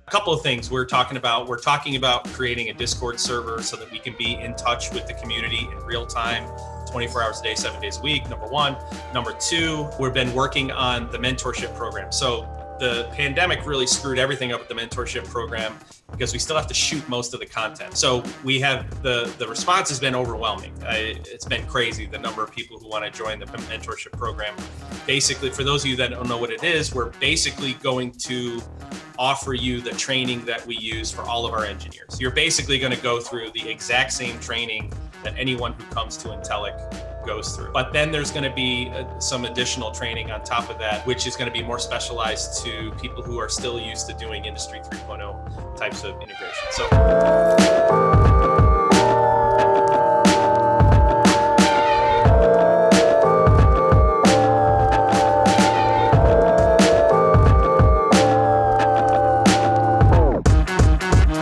A couple of things we're talking about creating a Discord server so that we can be in touch with the community in real time, 24 hours a day, 7 days a week, number one. Number two, we've been working on the mentorship program. So the pandemic really screwed everything up with the mentorship program because we still have to shoot most of the content. So we have the response has been overwhelming. It's been crazy, the number of people who want to join the mentorship program. Basically, for those of you that don't know what it is, we're basically going to offer you the training that we use for all of our engineers. You're basically going to go through the exact same training that anyone who comes to Intellic goes through. But then there's going to be some additional training on top of that, which is going to be more specialized to people who are still used to doing Industry 3.0 types of integration. So